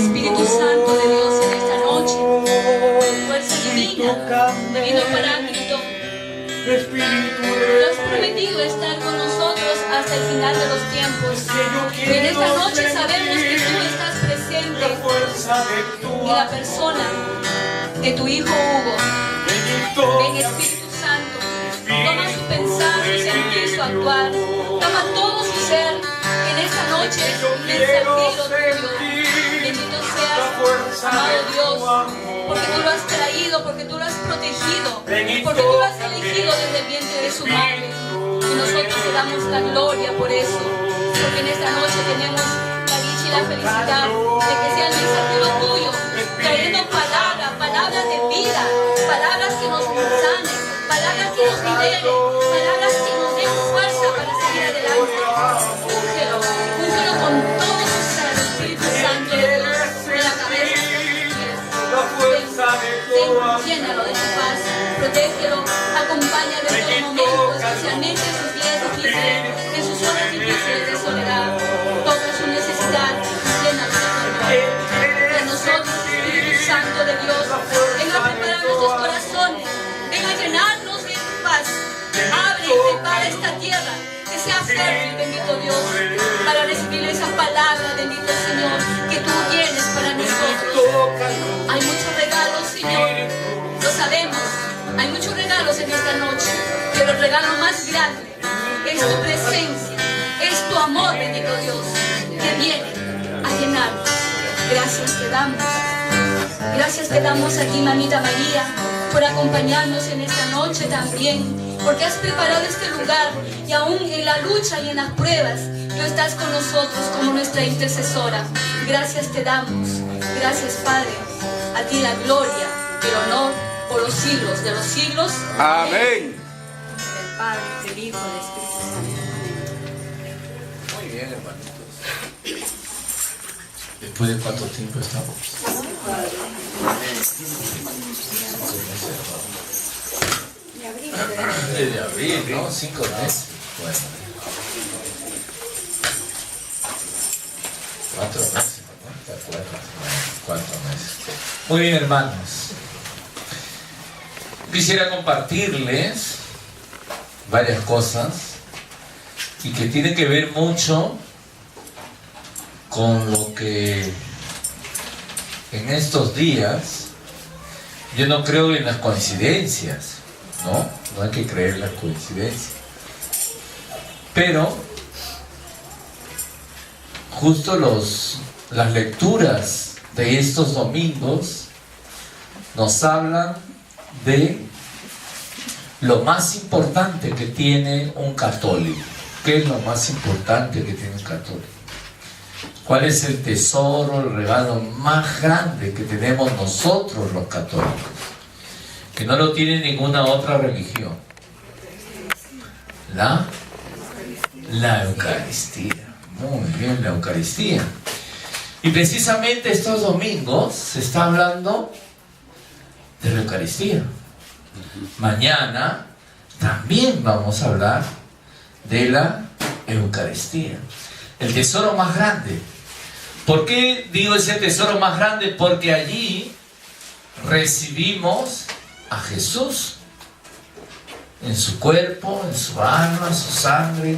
Espíritu Santo de Dios en esta noche. Fuerza divina, divino Paráclito. Tú has prometido estar con nosotros hasta el final de los tiempos. Y en esta noche sabemos que tú estás presente en la persona de tu Hijo Hugo. Ven, Espíritu Santo, toma su pensar, su sentir, su actuar. Toma todo su ser en esta noche, mensajero tuyo. Bendito seas, amado Dios, porque tú lo has traído, porque tú lo has protegido, porque tú lo has elegido desde el vientre de su madre. Y nosotros te damos la gloria por eso, porque en esta noche tenemos la dicha y la felicidad de que sea el mensajero tuyo, trayendo palabras de vida, palabras que nos sanen, palabras que nos liberen, palabras que nos den fuerza para seguir adelante. Úngelo con todo su ser, Espíritu Santo de Dios, de la cabeza a los pies. Llénalo de tu paz, protégelo, acompáñalo en todo momento, especialmente en sus días difíciles, en sus horas difíciles de soledad. Toda su necesidad, llénalo de tu amor. De nosotros, Espíritu Santo de Dios, venga a preparar nuestros corazones, venga a llenarnos de tu paz. Abre y prepara esta tierra, que sea fértil, bendito Dios, para recibir esa palabra, bendito Señor, que tú tienes para nosotros. Hay muchos regalos, Señor, lo sabemos, hay muchos regalos en esta noche, pero el regalo más grande es tu presencia, es tu amor, bendito Dios, que viene a llenarnos. Gracias te damos a ti, Mamita María, por acompañarnos en esta noche también, porque has preparado este lugar y aún en la lucha y en las pruebas, tú estás con nosotros como nuestra intercesora. Gracias te damos, gracias Padre, a ti la gloria, el honor por los siglos de los siglos. Amén. Del Padre, del Hijo, del Espíritu Santo. Muy bien, hermanitos. ¿Después de cuánto tiempo estamos? Desde abril, ¿no? 5 meses. Bueno. 4 meses, ¿no? ¿Te acuerdas? 4 meses. Muy bien, hermanos. Quisiera compartirles varias cosas y que tienen que ver mucho con lo que en estos días, yo no creo en las coincidencias, no hay que creer en las coincidencias, pero justo las lecturas de estos domingos nos hablan de lo más importante que tiene un católico. ¿Qué es lo más importante que tiene un católico? ¿Cuál es el tesoro, el regalo más grande que tenemos nosotros los católicos? Que no lo tiene ninguna otra religión. La Eucaristía. Muy bien, la Eucaristía. Y precisamente estos domingos se está hablando de la Eucaristía. Mañana también vamos a hablar de la Eucaristía. El tesoro más grande. ¿Por qué digo ese tesoro más grande? Porque allí recibimos a Jesús en su cuerpo, en su alma, en su sangre.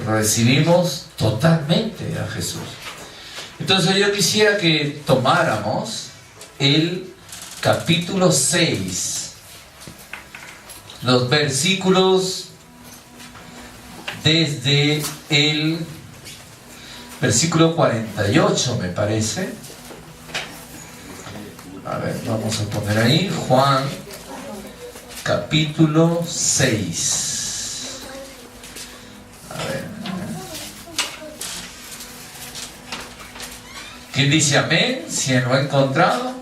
Recibimos totalmente a Jesús. Entonces yo quisiera que tomáramos el capítulo 6, los versículos desde el versículo 48, me parece. A ver, vamos a poner ahí Juan capítulo 6. A ver. ¿Quién dice amén? Si lo ha encontrado.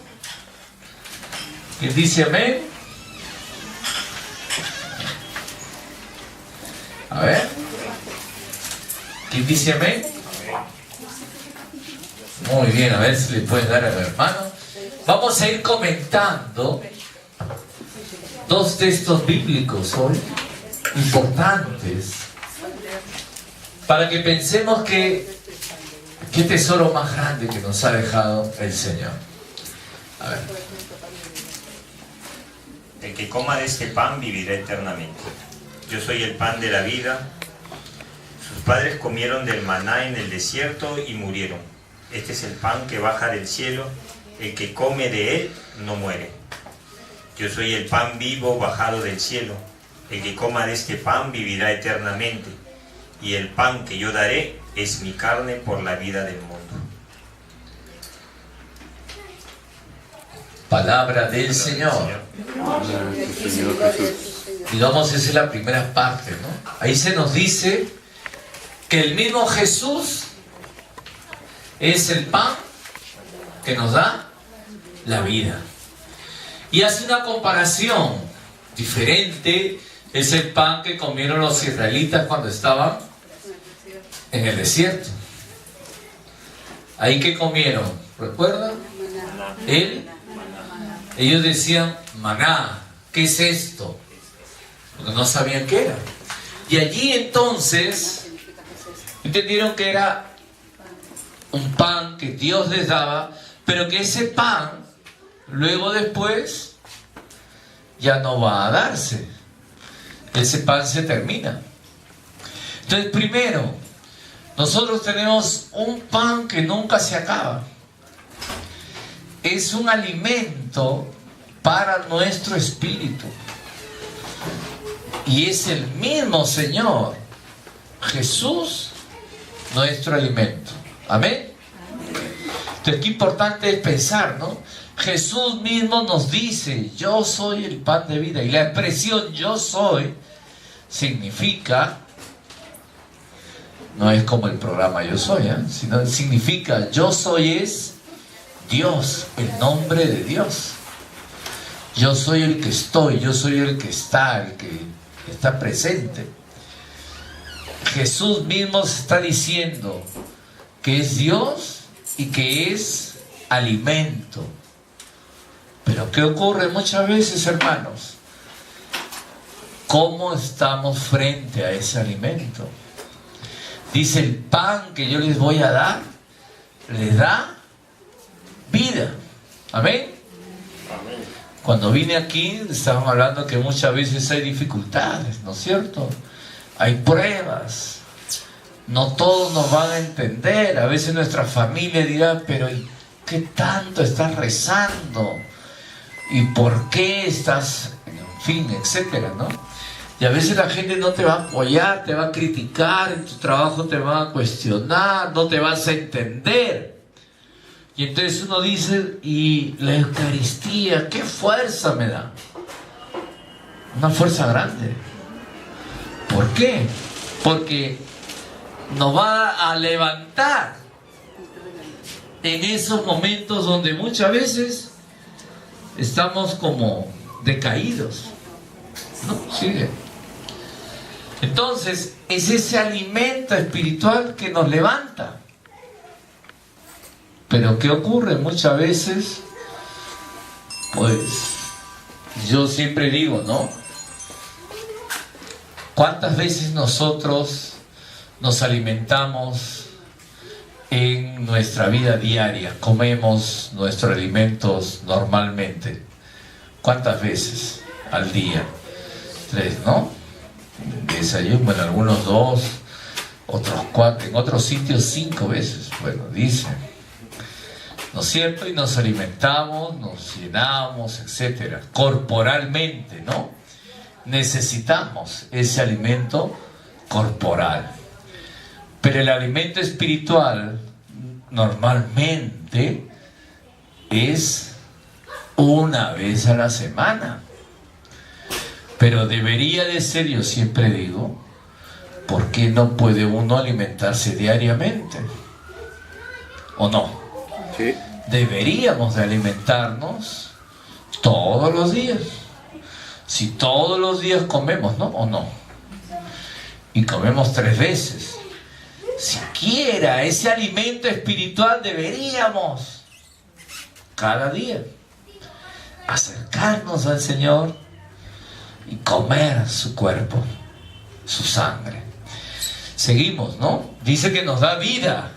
¿Quién dice amén? A ver. ¿Quién dice amén? Muy bien, a ver si le pueden dar al hermano. Vamos a ir comentando dos textos bíblicos hoy, importantes, para que pensemos que ¿Qué tesoro más grande que nos ha dejado el Señor? A ver. El que coma de este pan vivirá eternamente. Yo soy el pan de la vida. Sus padres comieron del maná en el desierto y murieron. Este es el pan que baja del cielo. El que come de él no muere. Yo soy el pan vivo bajado del cielo. El que coma de este pan vivirá eternamente. Y el pan que yo daré es mi carne por la vida del mundo. Palabra del Señor. Digamos, esa es la primera parte, ¿no? Ahí se nos dice que el mismo Jesús es el pan que nos da la vida. Y hace una comparación diferente. Es el pan que comieron los israelitas cuando estaban en el desierto. ¿Ahí qué comieron? ¿Recuerdan? Ellos decían, maná, ¿qué es esto? Porque no sabían qué era. Y allí entonces entendieron que era un pan que Dios les daba, pero que ese pan luego después ya no va a darse. Ese pan se termina. Entonces, primero, nosotros tenemos un pan que nunca se acaba. Es un alimento para nuestro espíritu. Y es el mismo Señor, Jesús, nuestro alimento. Amén. Entonces, qué importante es pensar, ¿no? Jesús mismo nos dice, yo soy el pan de vida. Y la expresión yo soy significa, no es como el programa Yo Soy, sino significa yo soy es Dios, el nombre de Dios. Yo soy el que estoy, yo soy el que está presente. Jesús mismo se está diciendo que es Dios y que es alimento. Pero ¿qué ocurre muchas veces, hermanos? ¿Cómo estamos frente a ese alimento? Dice, el pan que yo les voy a dar, les da vida. ¿Amén? Cuando vine aquí, estaban hablando que muchas veces hay dificultades, ¿no es cierto? Hay pruebas. No todos nos van a entender. A veces nuestra familia dirá, pero ¿qué tanto estás rezando? ¿Y por qué estás? En fin, etcétera, ¿no? Y a veces la gente no te va a apoyar, te va a criticar, en tu trabajo te va a cuestionar, no te vas a entender. Y entonces uno dice, ¿y la Eucaristía qué fuerza me da? Una fuerza grande. ¿Por qué? Porque nos va a levantar en esos momentos donde muchas veces estamos como decaídos, ¿no? Sigue. Entonces, es ese alimento espiritual que nos levanta. Pero ¿qué ocurre? Muchas veces, pues, yo siempre digo, ¿no? ¿Cuántas veces nosotros nos alimentamos en nuestra vida diaria? Comemos nuestros alimentos normalmente. ¿Cuántas veces al día? 3, ¿no? Desayuno, bueno, algunos 2, otros 4, en otros sitios 5 veces, bueno, dicen, ¿no es cierto? Y nos alimentamos, nos llenamos, etcétera, corporalmente, ¿no? Necesitamos ese alimento corporal. Pero el alimento espiritual normalmente es una vez a la semana. Pero debería de ser, yo siempre digo, ¿por qué no puede uno alimentarse diariamente? ¿O no? Sí. Deberíamos de alimentarnos todos los días. Si todos los días comemos, ¿no? ¿O no? Y comemos 3 veces. Siquiera ese alimento espiritual deberíamos cada día acercarnos al Señor y comer su cuerpo, su sangre. Seguimos, ¿no? Dice que nos da vida.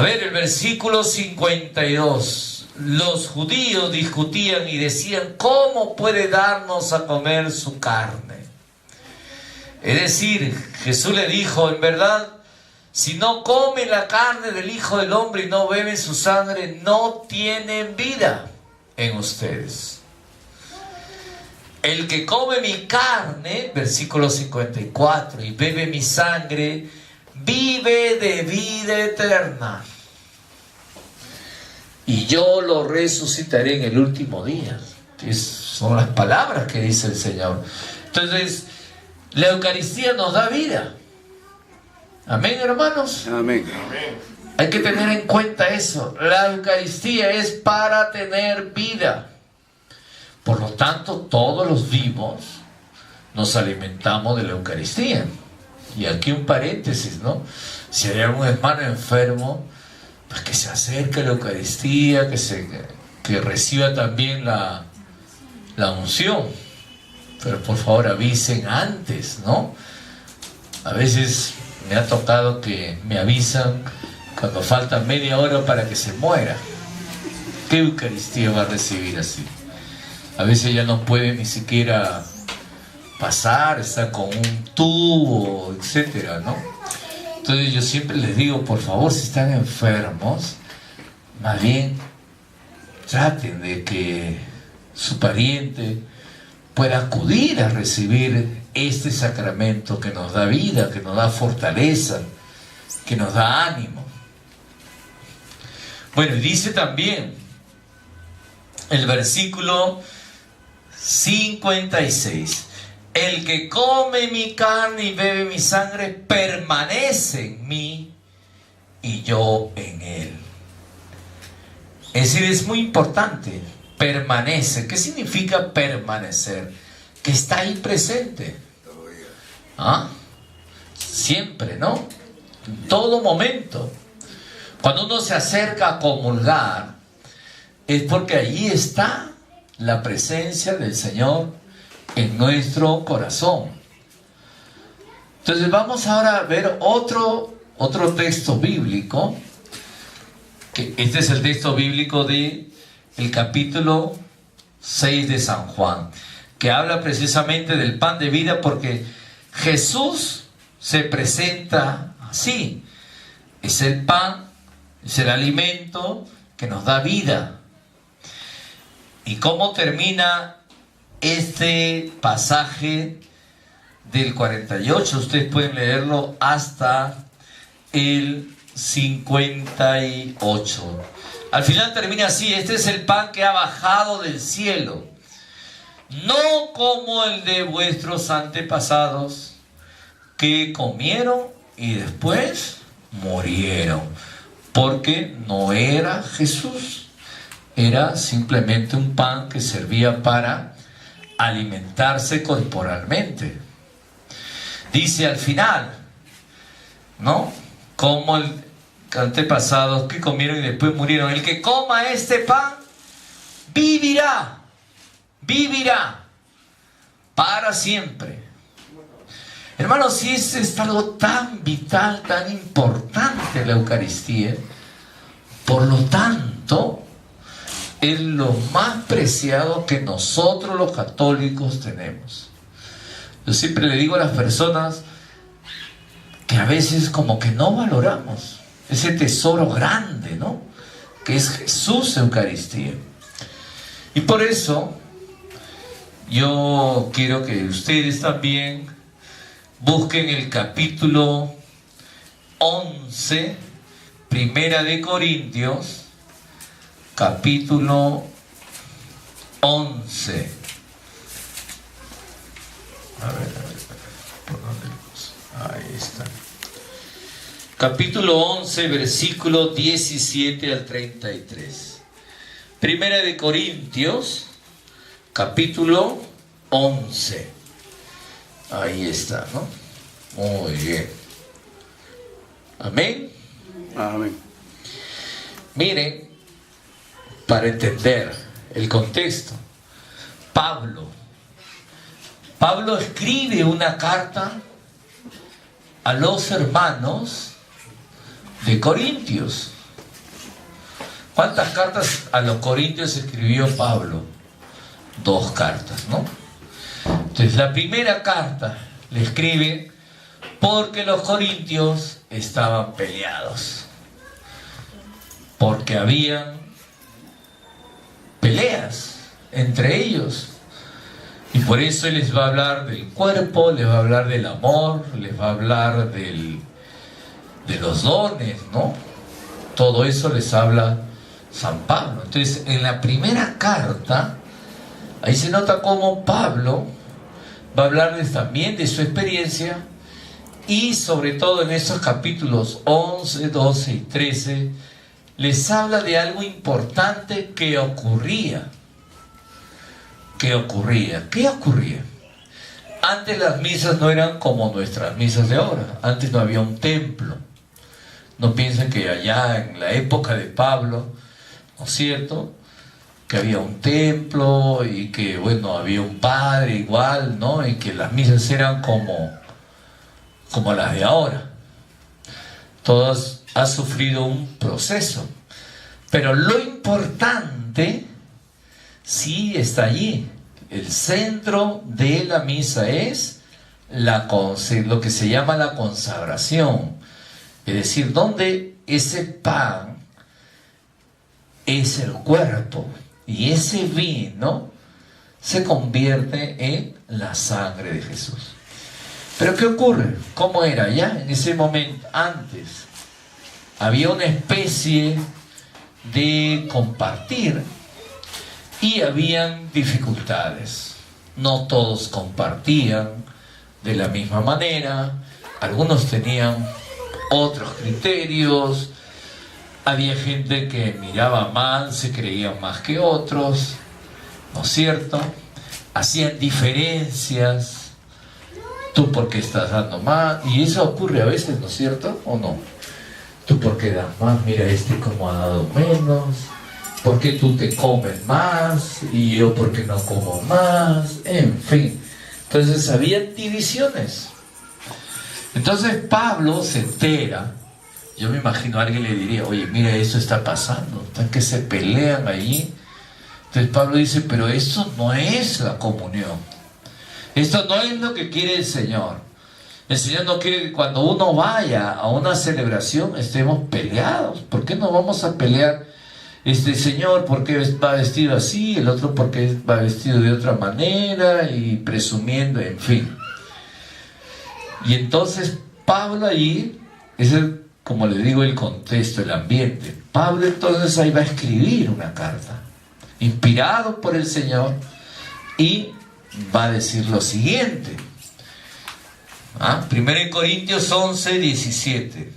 A ver, el versículo 52. Los judíos discutían y decían: ¿cómo puede darnos a comer su carne? Es decir, Jesús le dijo: en verdad, si no comen la carne del Hijo del Hombre y no beben su sangre, no tienen vida en ustedes. El que come mi carne, versículo 54, y bebe mi sangre, vive de vida eterna, y yo lo resucitaré en el último día. Son las palabras que dice el Señor. Entonces, la Eucaristía nos da vida. Amén, hermanos. Amén. Hay que tener en cuenta eso. La Eucaristía es para tener vida. Por lo tanto, todos los vivos nos alimentamos de la Eucaristía. Y aquí un paréntesis, ¿no? Si hay algún hermano enfermo, pues que se acerque a la Eucaristía, que reciba también la unción. Pero por favor avisen antes, ¿no? A veces me ha tocado que me avisan cuando falta media hora para que se muera. ¿Qué Eucaristía va a recibir así? A veces ya no puede ni siquiera pasar, está con un tubo, etcétera, ¿no? Entonces yo siempre les digo, por favor, si están enfermos, más bien traten de que su pariente pueda acudir a recibir este sacramento que nos da vida, que nos da fortaleza, que nos da ánimo. Bueno, y dice también el versículo 56: el que come mi carne y bebe mi sangre permanece en mí y yo en él. Es decir, es muy importante, permanece. ¿Qué significa permanecer? Que está ahí presente. ¿Ah? Siempre, ¿no? En todo momento. Cuando uno se acerca a comulgar, es porque allí está la presencia del Señor en nuestro corazón. Entonces vamos ahora a ver otro texto bíblico, que este es el texto bíblico de el capítulo 6 de San Juan, que habla precisamente del pan de vida, porque Jesús se presenta así: es el pan, es el alimento que nos da vida. ¿Y cómo termina este pasaje del 48? Ustedes pueden leerlo hasta el 58. Al final termina así: este es el pan que ha bajado del cielo, no como el de vuestros antepasados, que comieron y después murieron. Porque no era Jesús, era simplemente un pan que servía para alimentarse corporalmente. Dice al final, ¿no? Como el antepasados que comieron y después murieron. El que coma este pan vivirá para siempre. Hermanos, si es algo tan vital, tan importante la Eucaristía, por lo tanto, es lo más preciado que nosotros los católicos tenemos. Yo siempre le digo a las personas que a veces como que no valoramos ese tesoro grande, ¿no? Que es Jesús Eucaristía. Y por eso yo quiero que ustedes también busquen el capítulo 11, Primera de Corintios, capítulo 11. A ver, ¿por dónde? Ahí está. Capítulo 11, versículo 17 al 33. Primera de Corintios, capítulo 11. Ahí está, ¿no? Muy bien. Amén. Amén. Miren, para entender el contexto, Pablo escribe una carta a los hermanos de Corintios. ¿Cuántas cartas a los Corintios escribió Pablo? 2 cartas, ¿no? Entonces la primera carta le escribe porque los corintios estaban peleados, porque habían peleas entre ellos, y por eso él les va a hablar del cuerpo, les va a hablar del amor, les va a hablar de los dones, ¿no? Todo eso les habla San Pablo. Entonces en la primera carta ahí se nota cómo Pablo va a hablarles también de su experiencia, y sobre todo en esos capítulos 11, 12 y 13 les habla de algo importante que ocurría. ¿Qué ocurría? Antes las misas no eran como nuestras misas de ahora. Antes no había un templo. No piensen que allá en la época de Pablo, ¿no es cierto?, que había un templo y que, bueno, había un padre igual, ¿no? Y que las misas eran como las de ahora. Todas han sufrido un proceso. Pero lo importante sí está allí. El centro de la misa es lo que se llama la consagración. Es decir, donde ese pan es el cuerpo y ese vino se convierte en la sangre de Jesús. Pero ¿qué ocurre? ¿Cómo era ya en ese momento? Antes había una especie de compartir y habían dificultades. No todos compartían de la misma manera, algunos tenían otros criterios, había gente que miraba mal, se creían más que otros, ¿no es cierto? Hacían diferencias. Tú porque estás dando más, y eso ocurre a veces, ¿no es cierto? ¿O no? Tú porque das más, mira como ha dado menos, porque tú te comes más y yo porque no como más, en fin. Entonces había divisiones. Entonces Pablo se entera. Yo me imagino a alguien le diría, oye, mira, eso está pasando, están que se pelean allí. Entonces Pablo dice, pero esto no es la comunión. Esto no es lo que quiere el Señor. El Señor no quiere que cuando uno vaya a una celebración estemos peleados. ¿Por qué no vamos a pelear? Señor, ¿por qué va vestido así? El otro, ¿por qué va vestido de otra manera? Y presumiendo, en fin. Y entonces Pablo allí, como le digo, el contexto, el ambiente. Pablo entonces ahí va a escribir una carta, inspirado por el Señor, y va a decir lo siguiente. 1 Corintios 11, 17.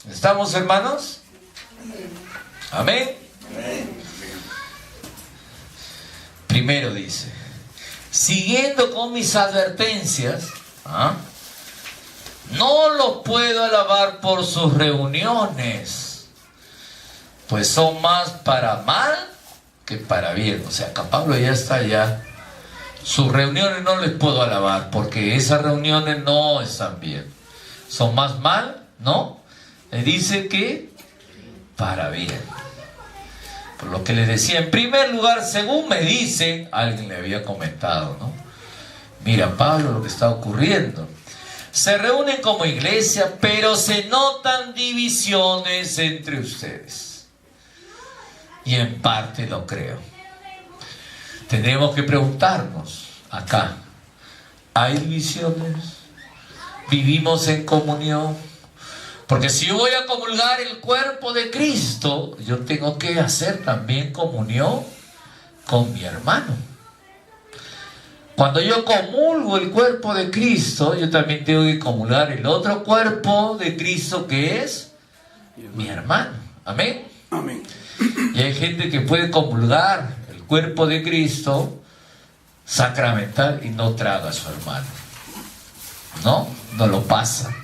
¿Estamos, hermanos? Amén. Primero dice, siguiendo con mis advertencias, no los puedo alabar por sus reuniones, pues son más para mal que para bien. O sea, acá Pablo ya está sus reuniones no les puedo alabar porque esas reuniones no están bien, son más mal, ¿no? Le dice que para bien. Por lo que les decía, en primer lugar, según me dicen, alguien le había comentado, ¿no? Mira, Pablo, lo que está ocurriendo. Se reúnen como iglesia, pero se notan divisiones entre ustedes. Y en parte lo creo. Tenemos que preguntarnos acá, ¿hay divisiones? ¿Vivimos en comunión? Porque si yo voy a comulgar el cuerpo de Cristo, yo tengo que hacer también comunión con mi hermano. Cuando yo comulgo el cuerpo de Cristo, yo también tengo que comulgar el otro cuerpo de Cristo que es mi hermano. Amén. Amén. Y hay gente que puede comulgar el cuerpo de Cristo sacramental y no traga a su hermano. No lo pasa.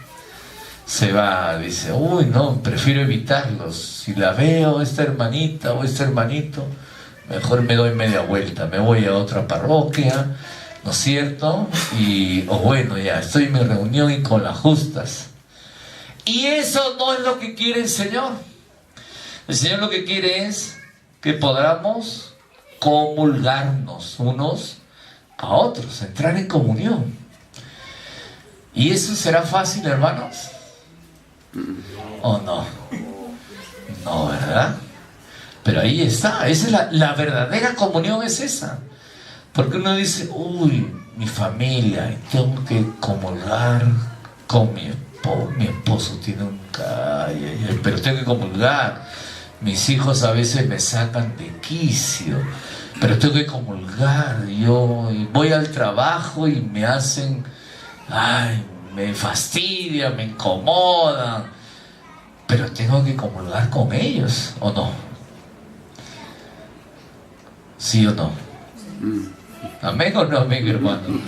Se va, dice, uy, no, prefiero evitarlos. Si la veo, esta hermanita o este hermanito, mejor me doy media vuelta, me voy a otra parroquia, ¿no es cierto? O bueno, ya estoy en mi reunión y con las justas. Y eso no es lo que quiere el Señor. El Señor lo que quiere es que podamos comulgarnos unos a otros, entrar en comunión. ¿Y eso será fácil, hermanos? ¿O no? No, ¿verdad? Pero ahí está, esa es la verdadera comunión, es esa. Porque uno dice, uy, mi familia, tengo que comulgar con mi esposo tiene un... pero tengo que comulgar. Mis hijos a veces me sacan de quicio, pero tengo que comulgar. Yo voy al trabajo y me hacen... me fastidia, me incomodan, pero tengo que comulgar con ellos, ¿o no? ¿Sí o no? ¿Amén o no, amén, hermano?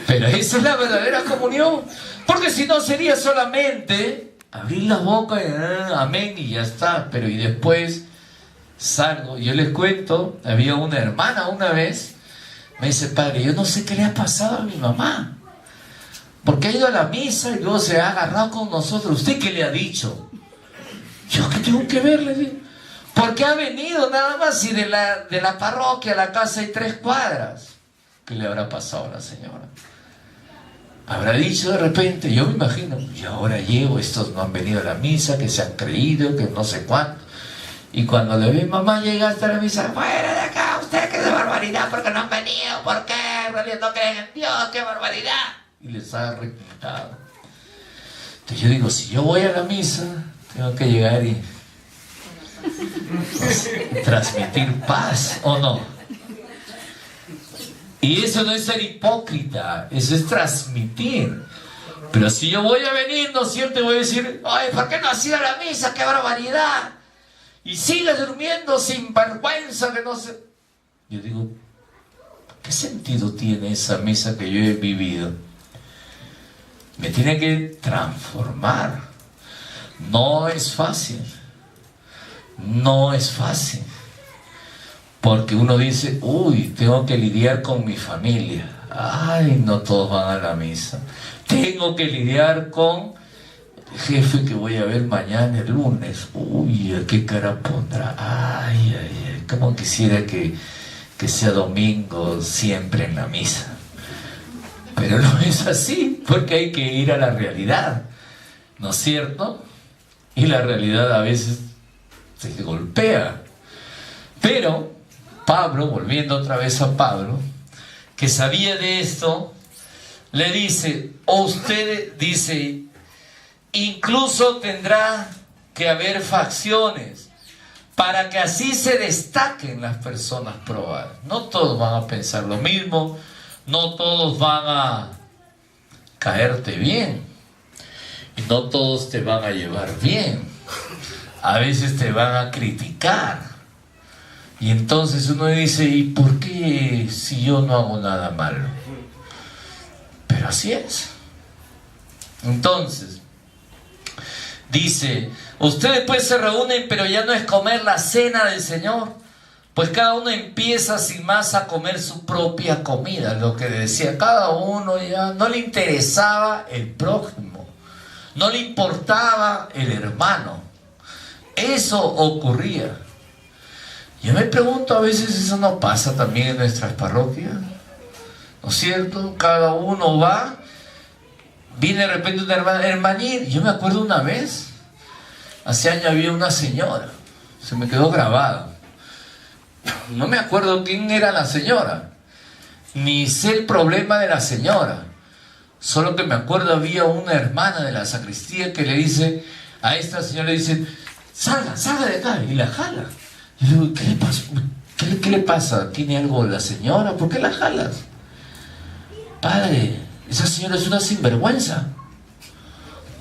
Pero esa es la verdadera comunión, porque si no sería solamente abrir la boca y amén y ya está. Pero y después salgo. Yo les cuento, había una hermana una vez, me dice, padre, yo no sé qué le ha pasado a mi mamá, porque ha ido a la misa y luego se ha agarrado con nosotros. ¿Usted qué le ha dicho? ¿Yo qué tengo que ver? Le digo, porque ha venido nada más y de la parroquia a la casa hay 3 cuadras. ¿Qué le habrá pasado a la señora? Habrá dicho de repente, yo me imagino, y ahora llego, estos no han venido a la misa, que se han creído, que no sé cuánto. Y cuando le ve, mamá llega hasta la misa, fuera de acá, usted que es de barbaridad, porque no han venido, ¿por qué? En realidad no creen en Dios, qué barbaridad. Y les ha requintado. Entonces yo digo, si yo voy a la misa, tengo que llegar y transmitir paz, ¿o no? Y eso no es ser hipócrita, eso es transmitir. Pero si yo voy a venir, ¿no es cierto? Voy a decir, ay, ¿por qué no has ido a la misa? ¡Qué barbaridad! Y sigue durmiendo sin vergüenza, que no sé. Yo digo, ¿qué sentido tiene esa misa que yo he vivido? Me tiene que transformar. No es fácil. No es fácil. Porque uno dice, uy, tengo que lidiar con mi familia. Ay, no todos van a la misa. Tengo que lidiar con el jefe que voy a ver mañana, el lunes. Uy, ¿a qué cara pondrá? Ay, ay, ay, cómo quisiera que sea domingo siempre en la misa. Pero no es así, porque hay que ir a la realidad, ¿no es cierto? Y la realidad a veces se golpea. Pero Pablo, volviendo otra vez a Pablo, que sabía de esto, le dice, o usted dice, incluso tendrá que haber facciones para que así se destaquen las personas probadas. No todos van a pensar lo mismo, no todos van a caerte bien, y no todos te van a llevar bien. A veces te van a criticar. Y entonces uno dice, ¿y por qué si yo no hago nada malo? Pero así es. Entonces, dice, ustedes pues se reúnen, pero ya no es comer la cena del Señor, pues cada uno empieza sin más a comer su propia comida. Lo que decía, cada uno ya no le interesaba el prójimo, no le importaba el hermano. Eso ocurría. Yo me pregunto, a veces eso no pasa también en nuestras parroquias, ¿no es cierto? Cada uno va, viene de repente una hermanita. Yo me acuerdo una vez, hace años había una señora, se me quedó grabado. No me acuerdo quién era la señora, ni sé el problema de la señora. Solo que me acuerdo, había una hermana de la sacristía que le dice a esta señora, le dice, salga de acá, y la jala. Y le digo, ¿qué le pasa? ¿Qué le pasa? ¿Tiene algo la señora? ¿Por qué la jalas? Padre, esa señora es una sinvergüenza.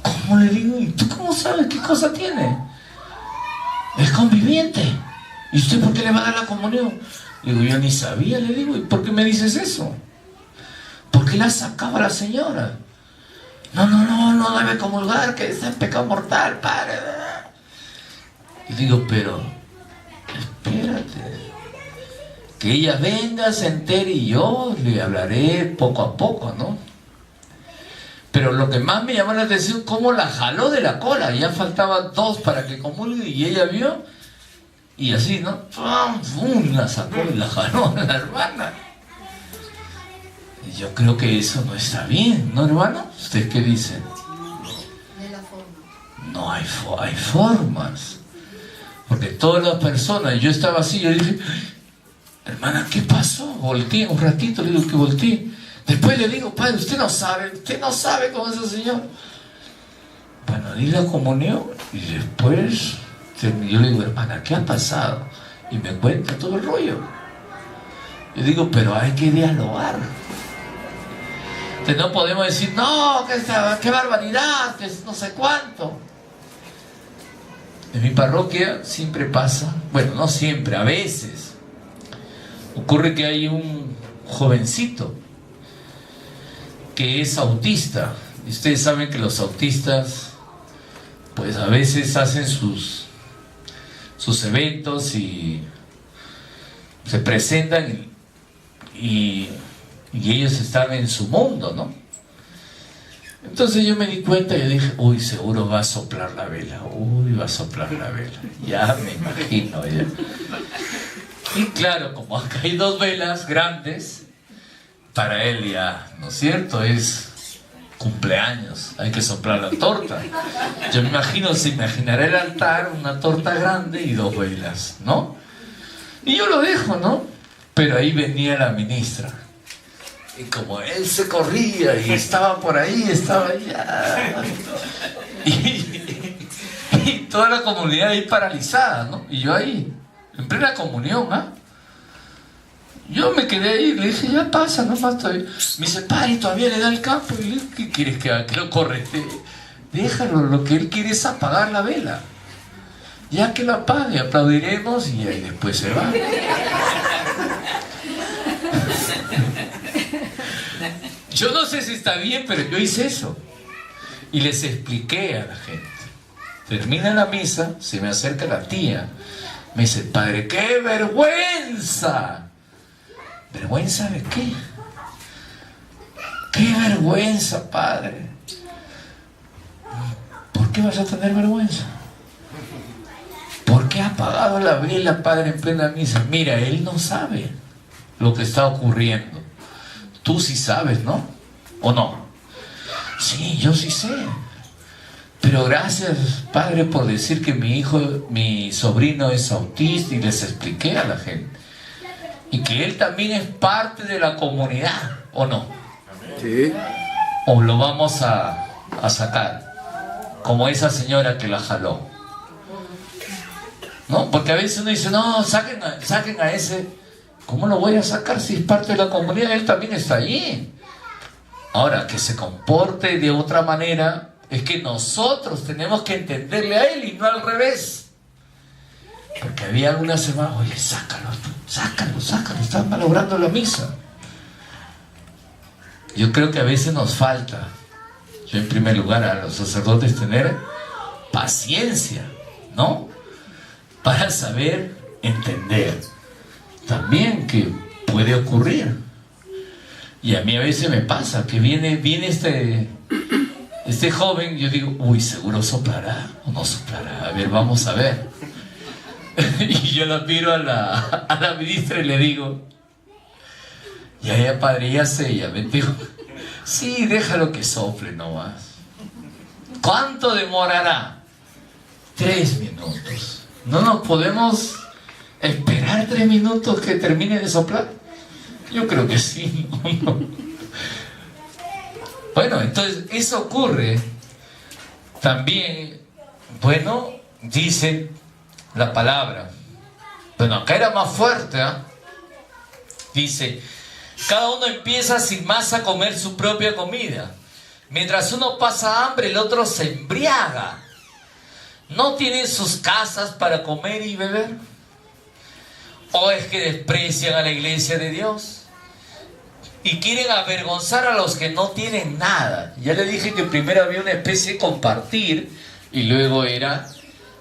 ¿Cómo le digo? ¿Y tú cómo sabes qué cosa tiene? Es conviviente. ¿Y usted por qué le va a dar la comunión? Le digo, yo ni sabía, le digo, ¿y por qué me dices eso? ¿Por qué la sacaba la señora? No debe comulgar, que está en pecado mortal, padre. Y digo, pero espérate, que ella venga, se entere y yo le hablaré poco a poco, ¿no? Pero lo que más me llamó la atención, cómo la jaló de la cola. Ya faltaban 2 para que comulgue y ella vio. Y así, ¿no? ¡Pum! La sacó y la jaló a la hermana. Y yo creo que eso no está bien, ¿no, hermano? ¿Ustedes qué dicen? No hay formas. Porque todas las personas, yo estaba así, yo dije, hermana, ¿qué pasó? Volteé un ratito, le digo que volteé. Después le digo, padre, usted no sabe cómo es el Señor. Bueno, di la comunión y después yo le digo, hermana, ¿qué ha pasado? Y me cuenta todo el rollo. Yo digo, pero hay que dialogar. Entonces no podemos decir, no, qué barbaridad, que no sé cuánto. En mi parroquia siempre pasa, bueno, no siempre, a veces ocurre que hay un jovencito que es autista. Y ustedes saben que los autistas pues a veces hacen sus eventos y se presentan y ellos están en su mundo, ¿no? Entonces yo me di cuenta y dije, uy, seguro va a soplar la vela, ya me imagino ya. Y claro, como acá hay 2 velas grandes, para él ya, ¿no es cierto? Es cumpleaños, hay que soplar la torta. Yo me imagino, se imaginará el altar, una torta grande y 2 velas, ¿no? Y yo lo dejo, ¿no? Pero ahí venía la ministra. Y como él se corría y estaba por ahí, estaba allá. Y toda la comunidad ahí paralizada, ¿no? Y yo ahí, en plena comunión, ¿ah? Yo me quedé ahí y le dije, ya pasa, no más todavía. Me dice, padre, todavía le da el campo. Y le dije, ¿qué quieres que haga? Que lo corre. Déjalo, lo que él quiere es apagar la vela. Ya que lo apague, aplaudiremos y ahí después se va. Yo no sé si está bien, pero yo hice eso. Y les expliqué a la gente. Termina la misa, se me acerca la tía. Me dice, padre, ¡qué vergüenza! ¿Vergüenza de qué? ¡Qué vergüenza, padre! ¿Por qué vas a tener vergüenza? ¿Por qué ha apagado la vela, padre, en plena misa? Mira, él no sabe lo que está ocurriendo. Tú sí sabes, ¿no? ¿O no? Sí, yo sí sé. Pero gracias, padre, por decir que mi sobrino es autista, y les expliqué a la gente. Y que él también es parte de la comunidad, ¿o no? Sí. ¿O lo vamos a sacar? Como esa señora que la jaló. ¿No? Porque a veces uno dice, no, saquen a ese. ¿Cómo lo voy a sacar si es parte de la comunidad? Él también está allí. Ahora, que se comporte de otra manera, es que nosotros tenemos que entenderle a él y no al revés. Porque había algunas semanas, oye, sácalo, están malogrando la misa. Yo creo que a veces nos falta, yo en primer lugar a los sacerdotes, tener paciencia, ¿no? Para saber entender también que puede ocurrir. Y a mí a veces me pasa que viene este joven, yo digo, uy, seguro soplará o no soplará, a ver, vamos a ver. Y yo la miro a la ministra y le digo, ya padre, ya sé, ya me dijo, sí, déjalo que sople nomás. ¿Cuánto demorará? 3 minutos. No nos podemos esperar 3 minutos que termine de soplar. Yo creo que sí. Bueno, entonces eso ocurre también. Bueno, dice la palabra. Bueno, acá era más fuerte, ¿eh? Dice, cada uno empieza sin más a comer su propia comida. Mientras uno pasa hambre, el otro se embriaga. ¿No tienen sus casas para comer y beber? ¿O es que desprecian a la iglesia de Dios? Y quieren avergonzar a los que no tienen nada. Ya le dije que primero había una especie de compartir y luego era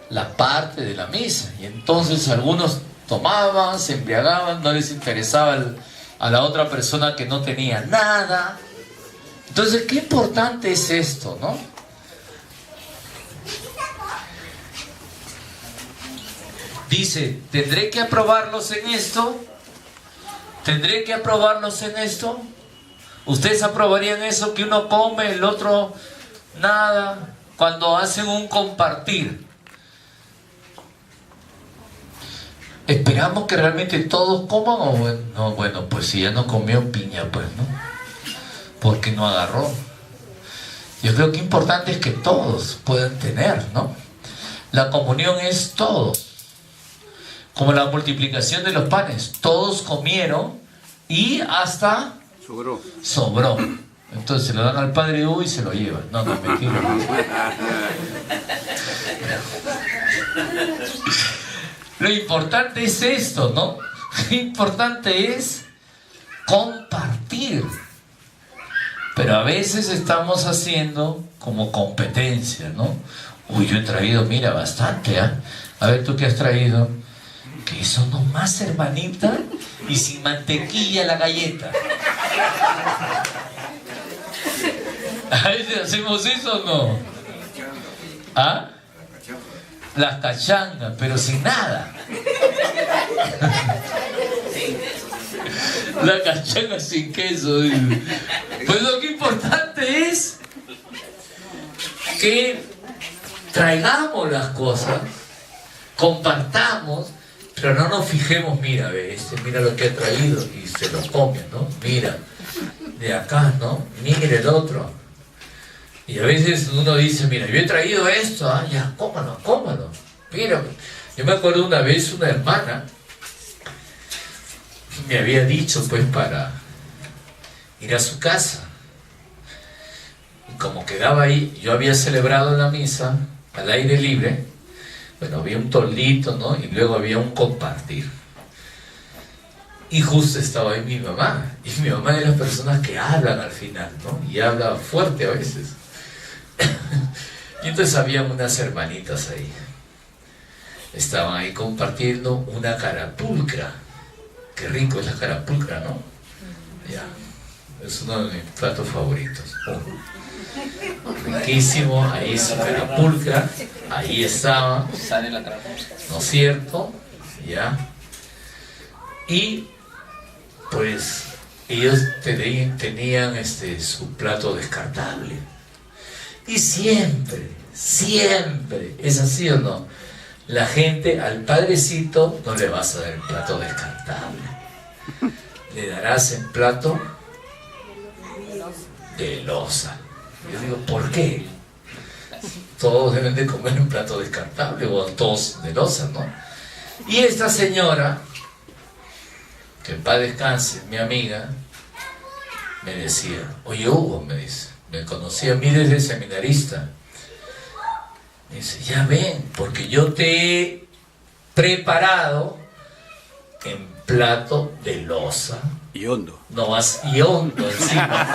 la parte de la misa. Y entonces algunos tomaban, se embriagaban, no les interesaba a la otra persona que no tenía nada. Entonces, qué importante es esto, ¿no? Dice, ¿tendré que aprobarlos en esto? ¿Tendré que aprobarlos en esto? ¿Ustedes aprobarían eso que uno come, el otro nada? Cuando hacen un compartir, ¿esperamos que realmente todos coman o bueno? No, bueno, pues si ya no comió piña, pues no, porque no agarró. Yo creo que importante es que todos puedan tener, ¿no? La comunión es todos. Como la multiplicación de los panes, todos comieron y hasta sobró. Entonces se lo dan al padre y se lo llevan. No, mentira. Lo importante es esto, ¿no? Lo importante es compartir. Pero a veces estamos haciendo como competencia, ¿no? Uy, yo he traído, mira, bastante, ¿eh? A ver, ¿tú qué has traído? Que son nomás, hermanita, y sin mantequilla la galleta. ¿A veces hacemos eso o no? ¿Ah? Las cachangas, pero sin nada. La cachanga sin queso. Pues lo que importante es que traigamos las cosas, compartamos, pero no nos fijemos, mira, mira lo que he traído y se lo come, ¿no? Mira, de acá, ¿no? Mire el otro. Y a veces uno dice, mira, yo he traído esto, ya, cómalo. Mira, yo me acuerdo una vez una hermana me había dicho, pues, para ir a su casa. Y como quedaba ahí, yo había celebrado la misa al aire libre. Bueno, había un toldito, ¿no? Y luego había un compartir. Y justo estaba ahí mi mamá. Y mi mamá es de las personas que hablan al final, ¿no? Y habla fuerte a veces. Y entonces había unas hermanitas ahí. Estaban ahí compartiendo una carapulcra. Qué rico es la carapulcra, ¿no? Ya. Es uno de mis platos favoritos. Riquísimo, ahí su carapulcra, ahí estaba, ¿no es cierto? Ya. Y pues ellos tenían su plato descartable. Y siempre, ¿es así o no? La gente al padrecito no le vas a dar el plato descartable. Le darás el plato de loza. Yo digo, ¿por qué? Todos deben de comer un plato descartable o todos de loza, ¿no? Y esta señora, que en paz descanse, mi amiga, me decía, oye Hugo, me dice, me conocía a mí desde seminarista. Me dice, ya ven, porque yo te he preparado en plato de loza. Y hondo. No más, y hondo encima.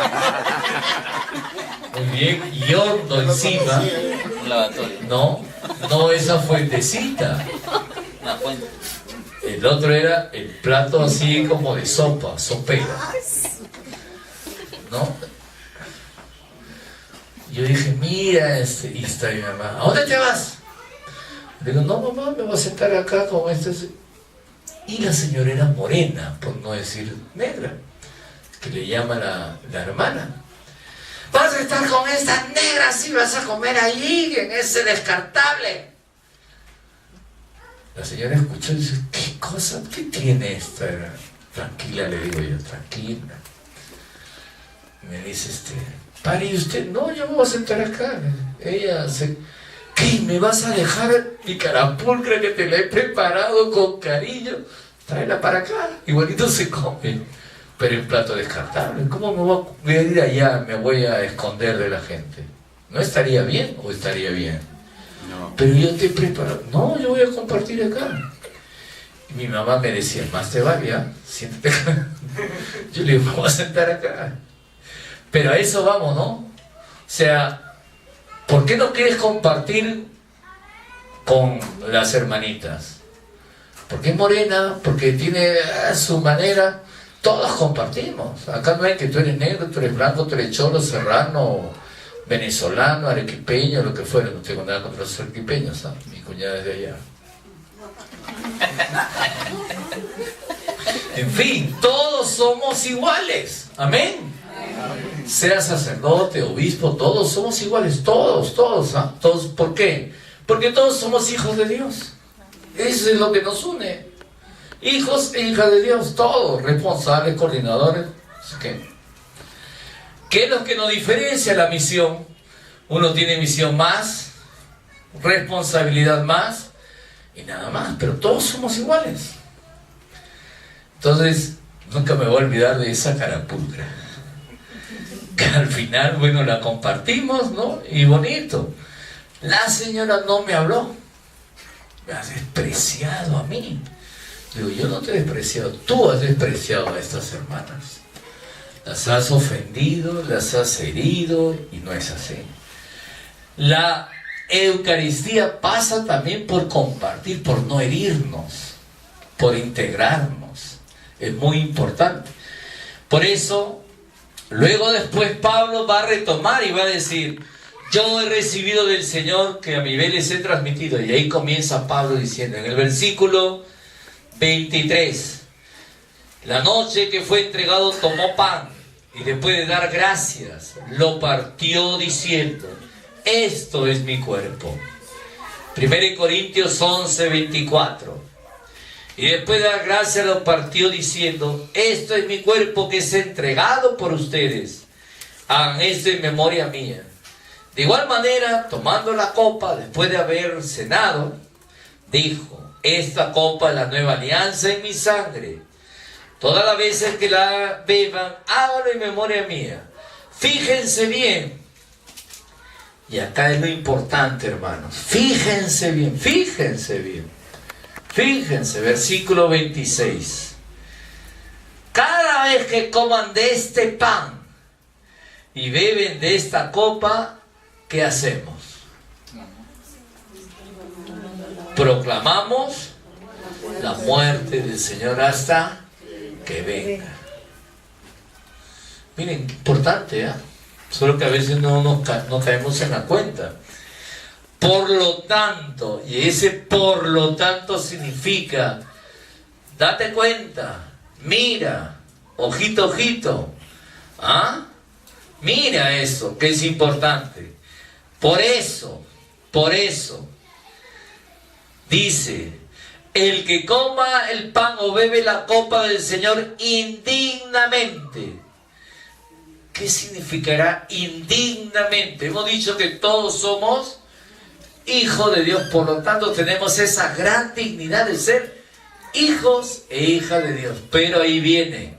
Muy bien, y hondo encima. Un lavatorio. No esa fuentecita. Una fuente. El otro era el plato así como de sopa, sopera. ¿No? Yo dije, mira, y está mi mamá, ¿a dónde te vas? Le digo, no mamá, me voy a sentar acá con Y la señora era morena, por no decir negra, que le llama la hermana. Vas a estar con esta negra, así vas a comer allí, en ese descartable. La señora escuchó y dice, ¿qué cosa? ¿Qué tiene esta? Tranquila, le digo yo, tranquila. Me dice pare, ¿y usted? No, yo me voy a sentar acá. Ella se... ¿Qué? ¿Me vas a dejar mi carapulcra que te la he preparado con cariño? Tráela para acá. Igualito se come, pero en plato descartable. ¿Cómo me voy a ir allá? Me voy a esconder de la gente. ¿No estaría bien o estaría bien? No. Pero yo te he preparado. No, yo voy a compartir acá. Y mi mamá me decía, más te vale, ¿eh? Siéntate acá. Yo le digo, me voy a sentar acá. Pero a eso vamos, ¿no? O sea, ¿por qué no quieres compartir con las hermanitas? Porque es morena, porque tiene su manera, Todos compartimos. Acá no hay que tú eres negro, tú eres blanco, tú eres cholo, serrano, venezolano, arequipeño, lo que fuera. No tengo nada contra los arequipeños, ¿sabes? Mi cuñada es de allá. En fin, todos somos iguales. Amén. Sea sacerdote, obispo, todos somos iguales. Todos, ¿ah? Todos. ¿Por qué? Porque todos somos hijos de Dios. Eso es lo que nos une. Hijos e hijas de Dios, todos, responsables, coordinadores. ¿Qué es lo que nos diferencia? La misión. Uno tiene misión más, responsabilidad más y nada más, pero todos somos iguales. Entonces, nunca me voy a olvidar de esa carapulcra, que al final, bueno, la compartimos, ¿no? Y bonito. La señora no me habló, me ha despreciado a mí. Digo, yo no te he despreciado, tú has despreciado a estas hermanas. Las has ofendido, las has herido, y no es así. La Eucaristía pasa también por compartir, por no herirnos, por integrarnos. Es muy importante. Por eso, luego después Pablo va a retomar y va a decir: yo he recibido del Señor que a mi vez les he transmitido. Y ahí comienza Pablo diciendo en el versículo 23: la noche que fue entregado tomó pan y después de dar gracias lo partió diciendo: esto es mi cuerpo. 1 Corintios 11, 24. Y después de dar gracias lo partió diciendo: esto es mi cuerpo que es entregado por ustedes. Hagan esto en memoria mía. De igual manera, tomando la copa después de haber cenado, dijo: esta copa es la nueva alianza en mi sangre. Todas las veces que la beban, háganlo en memoria mía. Fíjense bien. Y acá es lo importante, hermanos. Fíjense bien, fíjense bien. Fíjense, versículo 26. Cada vez que coman de este pan y beben de esta copa, ¿qué hacemos? Proclamamos la muerte del Señor hasta que venga. Miren, qué importante, ¿eh? Solo que a veces no caemos en la cuenta. Por lo tanto, y ese por lo tanto significa: date cuenta, mira, ojito, ojito. ¿Ah? Mira eso, que es importante. Por eso, dice: el que coma el pan o bebe la copa del Señor indignamente. ¿Qué significará indignamente? Hemos dicho que todos somos hijos de Dios, por lo tanto tenemos esa gran dignidad de ser hijos e hijas de Dios. Pero ahí viene: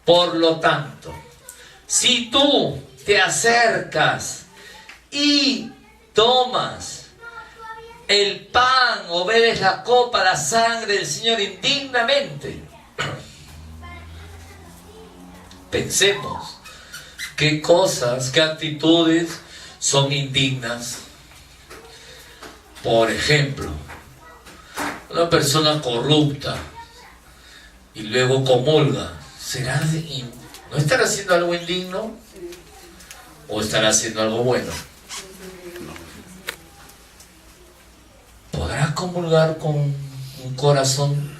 por lo tanto, si tú te acercas y tomas el pan o bebes la copa, la sangre del Señor indignamente, pensemos qué cosas, qué actitudes son indignas. Por ejemplo, una persona corrupta y luego comulga, ¿no estará haciendo algo indigno? ¿O estará haciendo algo bueno? ¿Podrá comulgar con un corazón?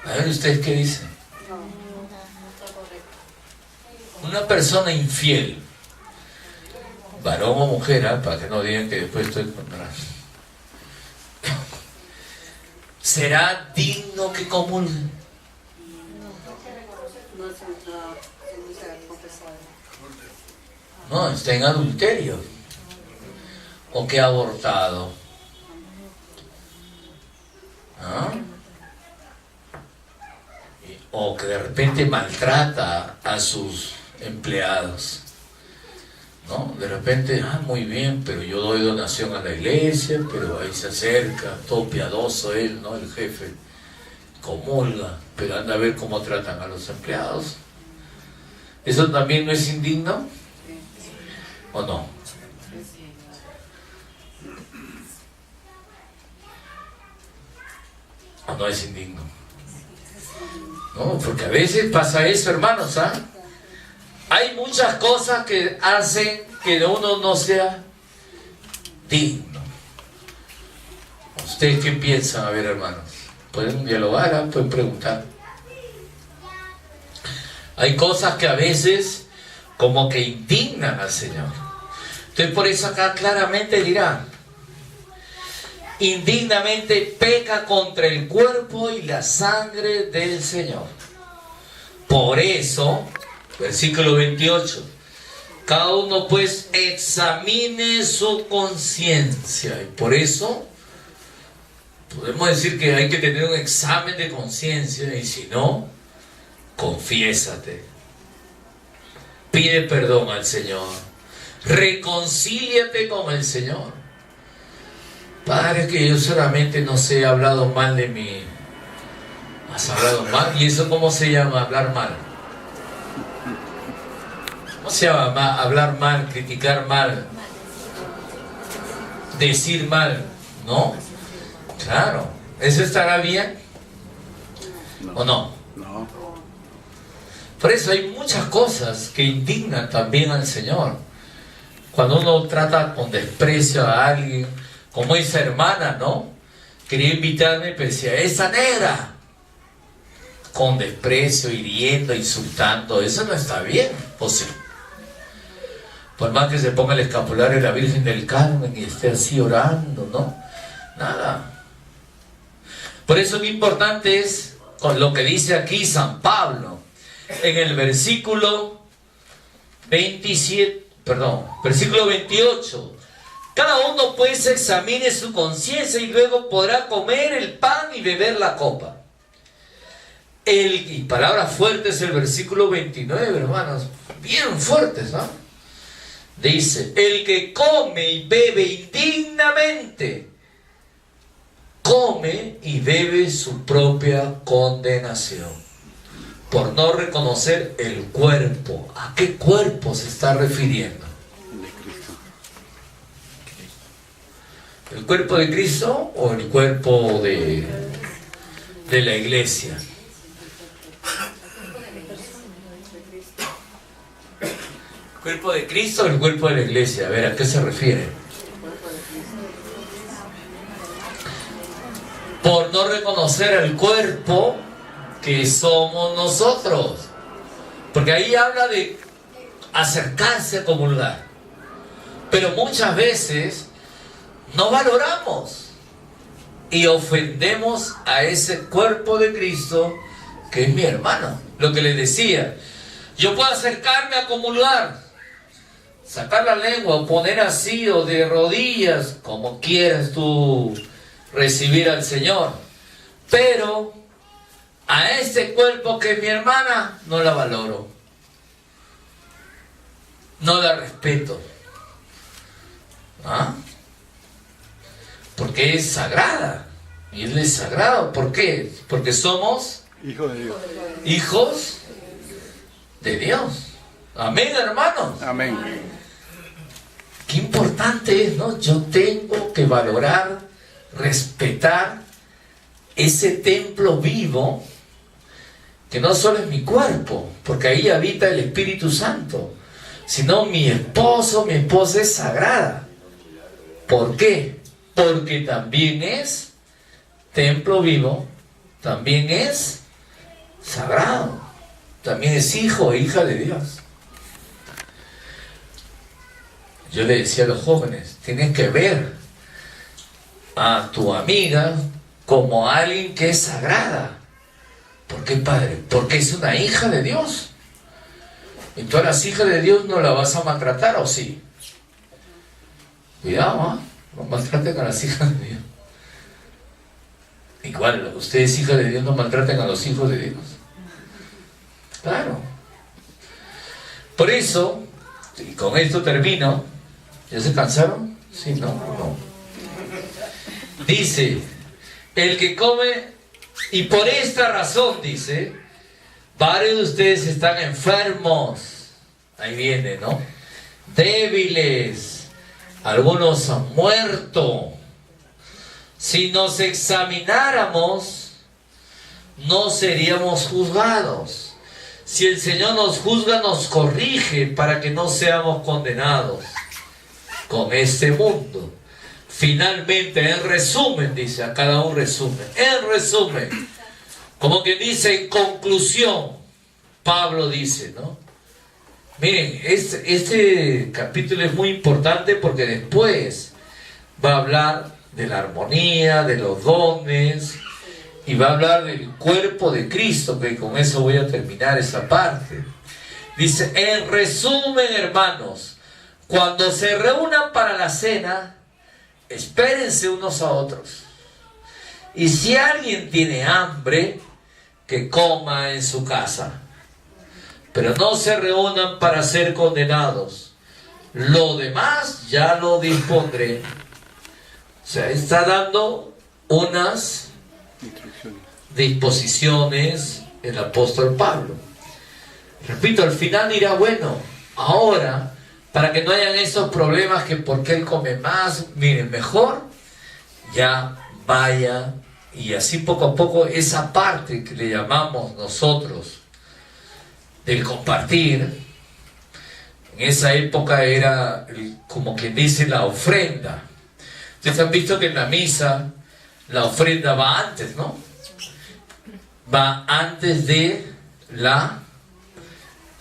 A ver, ¿ustedes qué dicen? Una persona infiel, varón o mujer, para que no digan que después estoy contra. ¿Será digno que comulgue? No, está en adulterio. O que ha abortado. ¿Ah? O que de repente maltrata a sus empleados, ¿no? De repente, muy bien, pero yo doy donación a la iglesia, pero ahí se acerca, todo piadoso él, ¿no? El jefe comulga, pero anda a ver cómo tratan a los empleados. ¿Eso también no es indigno? ¿O no? ¿O no es indigno? No, porque a veces pasa eso, hermanos, ¿ah? Hay muchas cosas que hacen que uno no sea digno. ¿Ustedes qué piensan? A ver, hermanos, pueden dialogar, ¿ah? Pueden preguntar. Hay cosas que a veces como que indignan al Señor. Entonces por eso acá claramente dirá: indignamente peca contra el cuerpo y la sangre del Señor. Por eso, versículo 28, cada uno pues examine su conciencia. Y por eso podemos decir que hay que tener un examen de conciencia, y si no, confiésate, pide perdón al Señor, reconcíliate con el Señor. Padre, que yo solamente no sé, he hablado mal de mí. ¿Has hablado mal? ¿Y eso cómo se llama, hablar mal? ¿Cómo se llama hablar mal, criticar mal, decir mal? ¿No? Claro. ¿Eso estará bien? ¿O no? No. Por eso hay muchas cosas que indignan también al Señor. Cuando uno trata con desprecio a alguien, como esa hermana, ¿no? Quería invitarme, pero decía, esa negra, con desprecio, hiriendo, insultando. Eso no está bien, ¿o sí? Por más que se ponga el escapulario de la Virgen del Carmen y esté así orando, ¿no? Nada. Por eso lo importante es con lo que dice aquí San Pablo en el versículo 28. Cada uno pues examine su conciencia y luego podrá comer el pan y beber la copa. Y palabras fuertes, el versículo 29, hermanos, bien fuertes, ¿no? Dice: el que come y bebe indignamente, come y bebe su propia condenación, por no reconocer el cuerpo. ¿A qué cuerpo se está refiriendo? ¿El cuerpo de Cristo o el cuerpo de la iglesia? ¿El cuerpo de Cristo o el cuerpo de la iglesia? A ver, ¿a qué se refiere? Por no reconocer el cuerpo que somos nosotros. Porque ahí habla de acercarse a comulgar. Pero muchas veces no valoramos y ofendemos a ese cuerpo de Cristo que es mi hermano. Lo que les decía, yo puedo acercarme a comulgar, sacar la lengua o poner así o de rodillas, como quieras tú recibir al Señor, pero a este cuerpo que es mi hermana no la valoro, no la respeto. ¿Ah? Porque es sagrada. Y Él es sagrado. ¿Por qué? Porque somos Hijo de Dios. hijos de Dios. Amén, hermanos. Amén. Qué importante es, ¿no? Yo tengo que valorar, respetar ese templo vivo, que no solo es mi cuerpo, porque ahí habita el Espíritu Santo, sino mi esposo, mi esposa es sagrada. ¿Por qué? Porque también es templo vivo, también es sagrado, también es hijo e hija de Dios. Yo le decía a los jóvenes, tienes que ver a tu amiga como alguien que es sagrada. ¿Por qué, padre? Porque es una hija de Dios. Y todas las hijas de Dios no la vas a maltratar, ¿o sí? Cuidado, ¿eh? No maltraten a las hijas de Dios. Igual, ustedes, hijas de Dios, no maltraten a los hijos de Dios. Claro. Por eso, y con esto termino. ¿Ya se cansaron? Sí, no. Dice, el que come, y por esta razón, dice, varios de ustedes están enfermos. Ahí viene, ¿no? Débiles. Algunos han muerto. Si nos examináramos, no seríamos juzgados. Si el Señor nos juzga, nos corrige para que no seamos condenados con este mundo. Finalmente, en resumen, dice, a cada un resumen, en resumen, como que dice en conclusión, Pablo dice, ¿no? Miren, este capítulo es muy importante porque después va a hablar de la armonía, de los dones, y va a hablar del cuerpo de Cristo, que con eso voy a terminar esa parte. Dice, en resumen, hermanos, cuando se reúnan para la cena, espérense unos a otros. Y si alguien tiene hambre, que coma en su casa. Pero no se reúnan para ser condenados. Lo demás ya lo dispondré. O sea, está dando unas disposiciones el apóstol Pablo. Repito, al final dirá, bueno, ahora, para que no hayan esos problemas que por qué él come más, miren, mejor ya vaya, y así poco a poco esa parte que le llamamos nosotros del compartir, en esa época era como quien dice la ofrenda. Ustedes han visto que en la misa la ofrenda va antes, ¿no? Va antes de la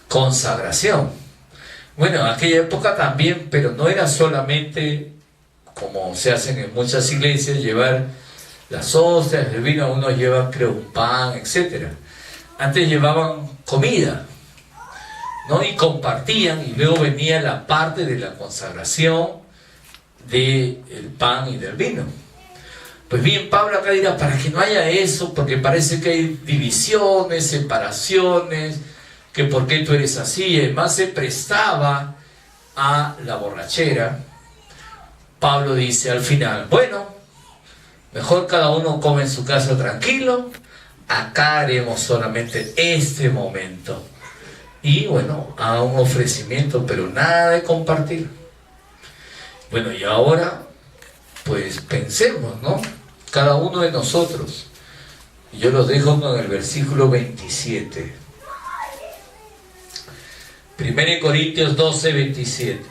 consagración. Bueno, en aquella época también, pero no era solamente como se hacen en muchas iglesias, llevar las hostias, el vino, uno lleva, creo, un pan, etc. Antes llevaban comida, ¿no? Y compartían, y luego venía la parte de la consagración del pan y del vino. Pues bien, Pablo acá dirá, para que no haya eso, porque parece que hay divisiones, separaciones, que por qué tú eres así, además se prestaba a la borrachera. Pablo dice al final, bueno, mejor cada uno come en su casa tranquilo, acá haremos solamente este momento. Y bueno, a un ofrecimiento, pero nada de compartir. Bueno, y ahora, pues pensemos, ¿no? Cada uno de nosotros. Y yo los dejo con el versículo 27. 1 Corintios 12, 27.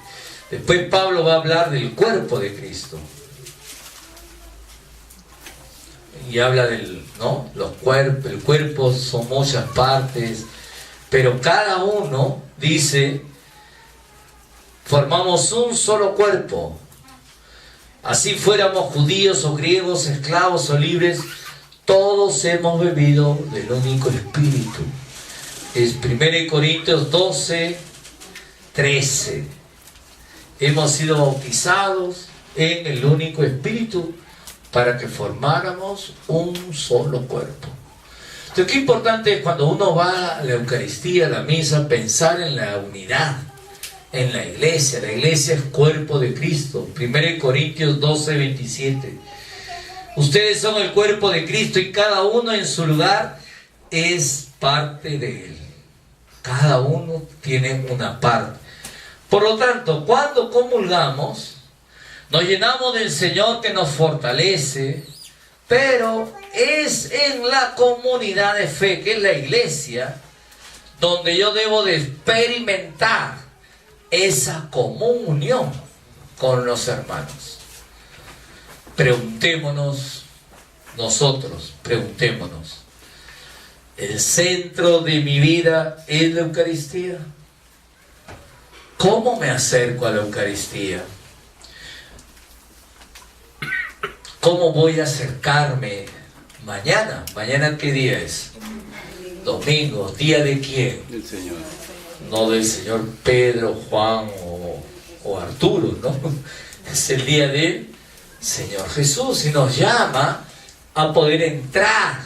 Después Pablo va a hablar del cuerpo de Cristo. Y habla del, ¿no? El cuerpo son muchas partes, pero cada uno, dice, formamos un solo cuerpo. Así fuéramos judíos o griegos, esclavos o libres, todos hemos bebido del único espíritu. Es 1 Corintios 12, 13. Hemos sido bautizados en el único espíritu para que formáramos un solo cuerpo. Entonces, qué importante es cuando uno va a la Eucaristía, a la misa, pensar en la unidad, en la iglesia. La iglesia es cuerpo de Cristo. 1 Corintios 12, 27. Ustedes son el cuerpo de Cristo y cada uno en su lugar es parte de él. Cada uno tiene una parte. Por lo tanto, cuando comulgamos, nos llenamos del Señor que nos fortalece, pero es en la comunidad de fe, que es la iglesia, donde yo debo de experimentar esa comunión con los hermanos. Preguntémonos nosotros, preguntémonos, ¿el centro de mi vida es la Eucaristía? ¿Cómo me acerco a la Eucaristía? ¿Cómo voy a acercarme mañana? ¿Mañana qué día es? Domingo. ¿Día de quién? Del Señor. No del Señor Pedro, Juan o Arturo, ¿no? Es el día del Señor Jesús y nos llama a poder entrar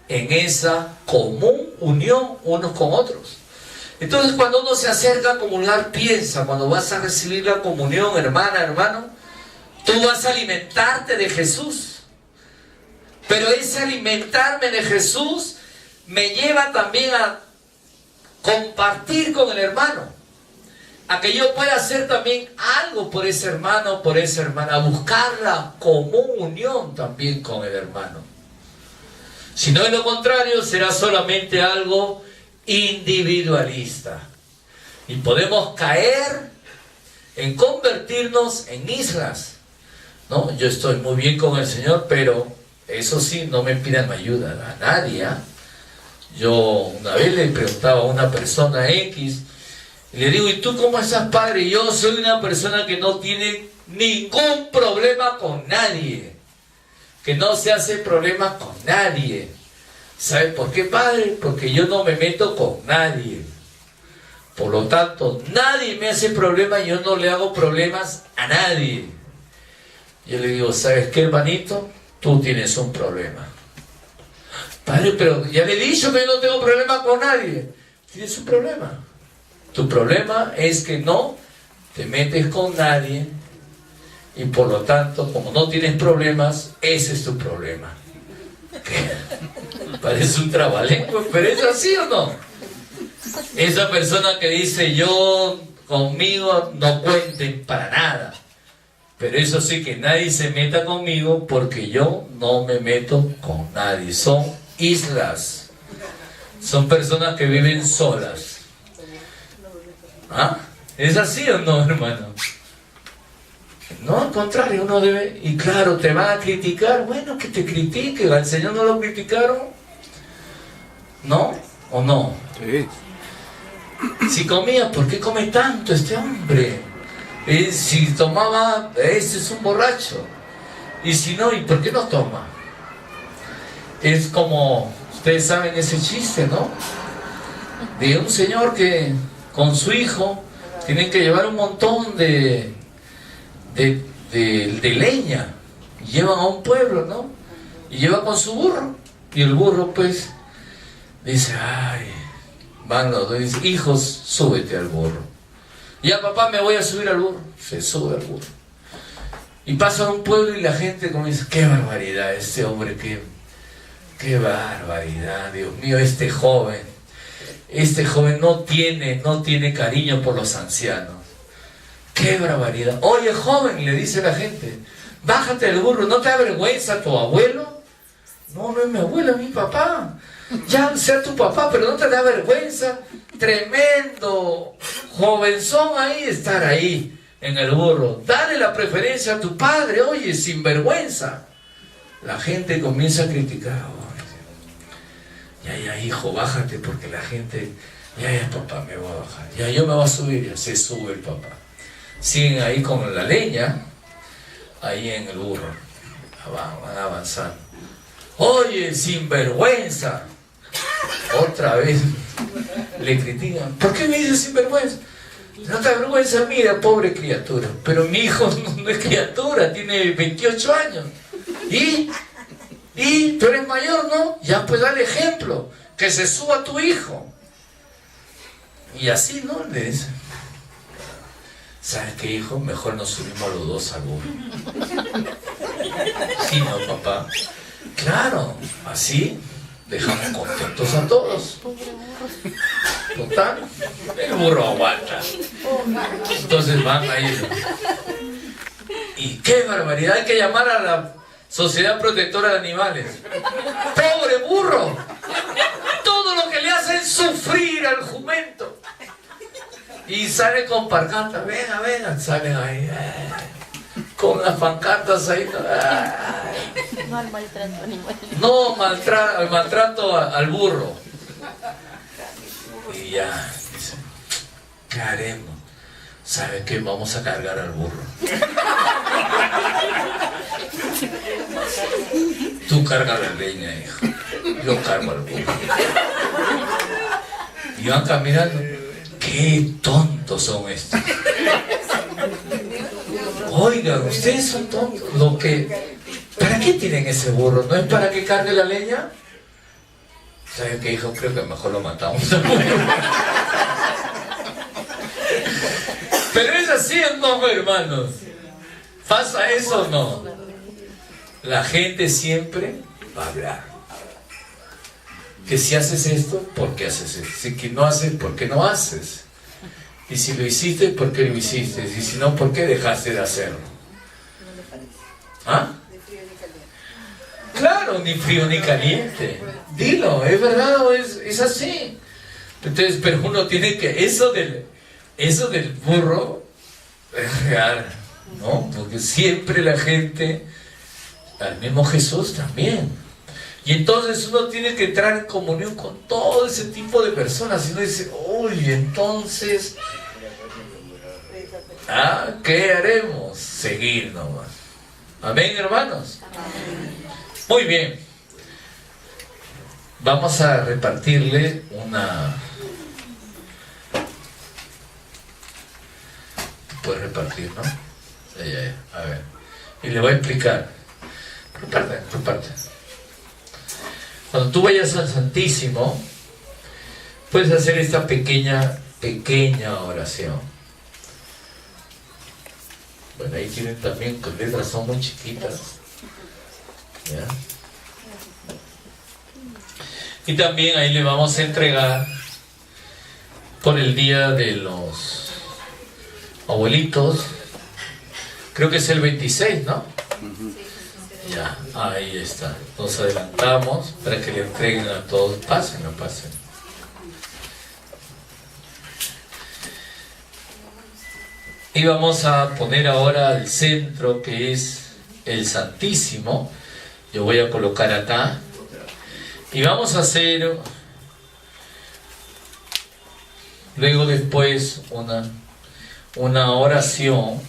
en esa común unión unos con otros. Entonces, cuando uno se acerca a comulgar, piensa, cuando vas a recibir la comunión, hermana, hermano, tú vas a alimentarte de Jesús. Pero ese alimentarme de Jesús me lleva también a compartir con el hermano, a que yo pueda hacer también algo por ese hermano, por esa hermana, a buscar la común unión también con el hermano. Si no es lo contrario, será solamente algo individualista. Y podemos caer en convertirnos en islas. No, yo estoy muy bien con el Señor, pero eso sí, no me pidan ayuda a nadie. Yo una vez le preguntaba a una persona X, y le digo, ¿y tú cómo estás, padre? Yo soy una persona que no tiene ningún problema con nadie, que no se hace problema con nadie. ¿Sabe por qué, padre? Porque yo no me meto con nadie. Por lo tanto, nadie me hace problema y yo no le hago problemas a nadie. Yo le digo, ¿sabes qué, hermanito? Tú tienes un problema. Padre, pero ya le he dicho que yo no tengo problema con nadie. Tienes un problema. Tu problema es que no te metes con nadie y por lo tanto, como no tienes problemas, ese es tu problema. ¿Qué? Parece un trabalengua, pero ¿es así o no? Esa persona que dice, yo conmigo no cuenten para nada. Pero eso sí, que nadie se meta conmigo porque yo no me meto con nadie. Son islas. Son personas que viven solas. ¿Ah? ¿Es así o no, hermano? No, al contrario, uno debe... Y claro, te van a criticar. Bueno, que te critiquen. ¿Al Señor no lo criticaron? ¿No? ¿O no? Sí. Si comía, ¿por qué come tanto este hombre? Si tomaba, este es un borracho. Y si no, ¿y por qué no toma? Es como, ustedes saben ese chiste, ¿no? De un señor que con su hijo tienen que llevar un montón de leña. Llevan a un pueblo, ¿no? Y lleva con su burro. Y el burro pues dice, ay, van los dos y dice, hijos, súbete al burro. Ya, papá, me voy a subir al burro. Se sube al burro. Y pasa a un pueblo y la gente comienza, qué barbaridad, este hombre, qué barbaridad, Dios mío, este joven no tiene cariño por los ancianos. Qué barbaridad. Oye, joven, le dice la gente, bájate del burro, ¿no te da vergüenza tu abuelo? No, no es mi abuelo, es mi papá. Ya sea tu papá, pero no te da vergüenza. Tremendo jovenzón ahí, estar ahí en el burro. Dale la preferencia a tu padre, oye, sin vergüenza. La gente comienza a criticar. Ya, hijo, bájate, porque la gente, ya, papá, me voy a bajar. Ya, yo me voy a subir, ya se sube el papá. Siguen ahí con la leña, ahí en el burro. Van avanzando. Oye, sin vergüenza. Otra vez le critican. ¿Por qué me dices sinvergüenza? No te da vergüenza, mira, pobre criatura. Pero mi hijo no es criatura, tiene 28 años. ¿Y? Tú eres mayor, ¿no? Ya, pues dale ejemplo. Que se suba tu hijo. Y así, ¿no? Le dice. ¿Sabes qué, hijo? Mejor nos subimos los dos al burro. Sí, ¿no, papá? Claro, así dejamos contentos a todos. Total, el burro aguanta. Entonces van a ir. Y qué barbaridad, hay que llamar a la Sociedad Protectora de Animales. ¡Pobre burro! Todo lo que le hacen sufrir al jumento. Y sale con pancartas, venga, salen ahí. Con las pancartas ahí. No al maltrato animal. No al maltrato al burro. Y ya, dicen, ¿qué haremos? ¿Sabe qué? Vamos a cargar al burro. Tú carga la leña, hijo. Yo cargo al burro. Y van caminando. Qué tontos son estos. Oigan, ustedes son tontos. ¿Para qué tienen ese burro? ¿No es para que cargue la leña? ¿Saben qué, hijo? Creo que mejor lo matamos. Pero es así, ¿no, hermanos? ¿Pasa eso o no? La gente siempre va a hablar. Que si haces esto, ¿por qué haces esto? Si que no haces, ¿por qué no haces? Y si lo hiciste, ¿por qué lo hiciste? Y si no, ¿por qué dejaste de hacerlo? ¿Ah? Claro. Claro, ni frío ni caliente. Dilo, es verdad o es así. Entonces, pero uno tiene que, eso del burro es real, ¿no? Porque siempre la gente, al mismo Jesús también. Y entonces uno tiene que entrar en comunión con todo ese tipo de personas. Y uno dice, uy, entonces, ¿qué haremos? Seguir nomás. Amén, hermanos. Muy bien. Vamos a repartirle una... Puedes repartir, ¿no? A ver. Y le voy a explicar. Reparte. Cuando tú vayas al Santísimo, puedes hacer esta pequeña oración. Bueno, ahí tienen también, que letras son muy chiquitas. ¿Ya? Y también ahí le vamos a entregar por el día de los abuelitos. Creo que es el 26, ¿no? Ya, ahí está. Nos adelantamos para que le entreguen a todos. Pasen. Y vamos a poner ahora el centro, que es el Santísimo. Yo voy a colocar acá. Y vamos a hacer luego después una oración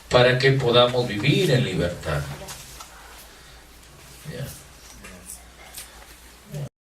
para que podamos vivir en libertad.